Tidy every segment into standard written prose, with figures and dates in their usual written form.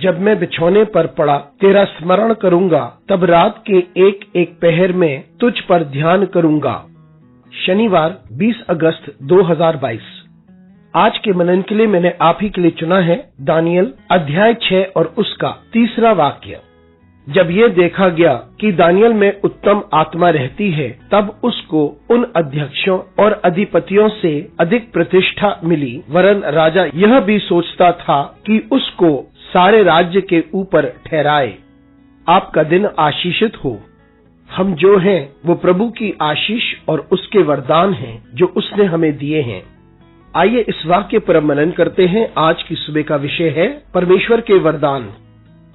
जब मैं बिछौने पर पड़ा तेरा स्मरण करूंगा, तब रात के एक एक पहर में तुझ पर ध्यान करूंगा। शनिवार 20 अगस्त 2022। आज के मनन के लिए मैंने आप ही के लिए चुना है दानियल अध्याय 6 और उसका 3रा वाक्य। जब ये देखा गया कि दानियल में उत्तम आत्मा रहती है, तब उसको उन अध्यक्षों और अधिपतियों से अधिक प्रतिष्ठा मिली, वरन राजा यह भी सोचता था कि उसको सारे राज्य के ऊपर ठहराए। आपका दिन आशीषित हो। हम जो हैं वो प्रभु की आशीष और उसके वरदान हैं जो उसने हमें दिए हैं। आइए इस वाक्य पर मनन करते हैं। आज की सुबह का विषय है परमेश्वर के वरदान।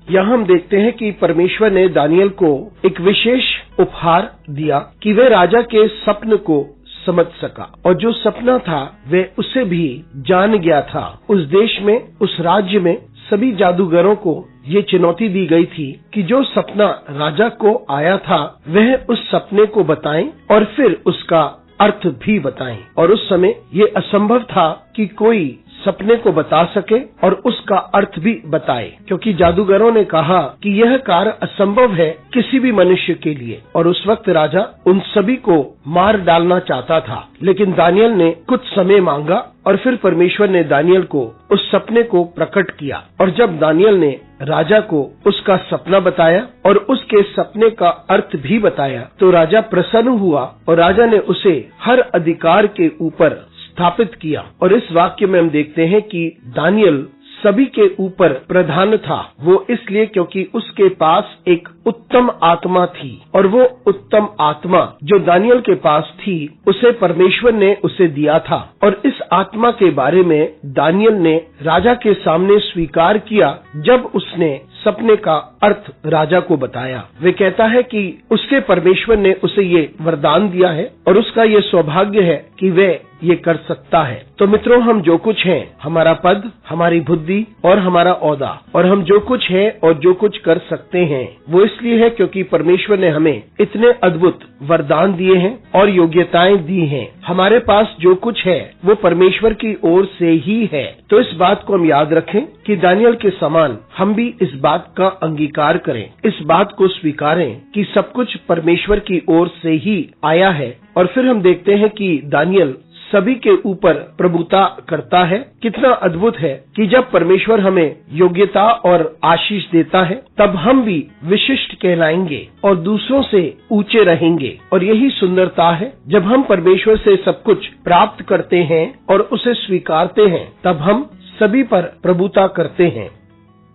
यहाँ हम देखते हैं कि परमेश्वर ने दानियल को एक विशेष उपहार दिया कि वह राजा के स्वप्न को समझ सका, और जो सपना था वह उसे भी जान गया था। उस देश में, उस राज्य में सभी जादूगरों को ये चुनौती दी गई थी कि जो सपना राजा को आया था वह उस सपने को बताएं और फिर उसका अर्थ भी बताएं। और उस समय ये असंभव था कि कोई सपने को बता सके और उसका अर्थ भी बताए, क्योंकि जादूगरों ने कहा कि यह कार्य असंभव है किसी भी मनुष्य के लिए। और उस वक्त राजा उन सभी को मार डालना चाहता था, लेकिन दानियल ने कुछ समय मांगा और फिर परमेश्वर ने दानियल को उस सपने को प्रकट किया। और जब दानियल ने राजा को उसका सपना बताया और उसके सपने का अर्थ भी बताया, तो राजा प्रसन्न हुआ और राजा ने उसे हर अधिकार के ऊपर स्थापित किया। और इस वाक्य में हम देखते हैं कि दानियल सभी के ऊपर प्रधान था। वो इसलिए क्योंकि उसके पास एक उत्तम आत्मा थी, और वो उत्तम आत्मा जो दानियल के पास थी उसे परमेश्वर ने उसे दिया था। और इस आत्मा के बारे में दानियल ने राजा के सामने स्वीकार किया जब उसने सपने का अर्थ राजा को बताया। वे कहता है कि उसके परमेश्वर ने उसे ये वरदान दिया है और उसका ये सौभाग्य है कि वह ये कर सकता है। तो मित्रों, हम जो कुछ हैं, हमारा पद, हमारी बुद्धि और हमारा ओहदा, और हम जो कुछ है और जो कुछ कर सकते हैं, वो इसलिए है क्योंकि परमेश्वर ने हमें इतने अद्भुत वरदान दिए हैं और योग्यताएं दी हैं। हमारे पास जो कुछ है वो परमेश्वर की ओर से ही है। तो इस बात को हम याद रखें कि दानियल के समान हम भी इस बात का अंगीकार करें, इस बात को स्वीकारें कि सब कुछ परमेश्वर की ओर से ही आया है। और फिर हम देखते हैं कि दानियल सभी के ऊपर प्रभुता करता है। कितना अद्भुत है कि जब परमेश्वर हमें योग्यता और आशीष देता है, तब हम भी विशिष्ट कहलाएंगे और दूसरों से ऊंचे रहेंगे। और यही सुंदरता है, जब हम परमेश्वर से सब कुछ प्राप्त करते हैं और उसे स्वीकारते हैं, तब हम सभी पर प्रभुता करते हैं।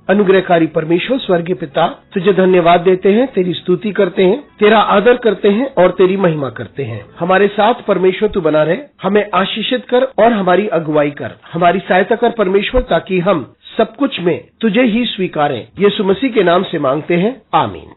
अनुग्रहकारी परमेश्वर स्वर्गीय पिता, तुझे धन्यवाद देते हैं, तेरी स्तुति करते हैं, तेरा आदर करते हैं और तेरी महिमा करते हैं। हमारे साथ परमेश्वर तू बना रहे, हमें आशीषित कर और हमारी अगुवाई कर, हमारी सहायता कर परमेश्वर, ताकि हम सब कुछ में तुझे ही स्वीकारें। यीशु मसीह के नाम से मांगते हैं, आमीन।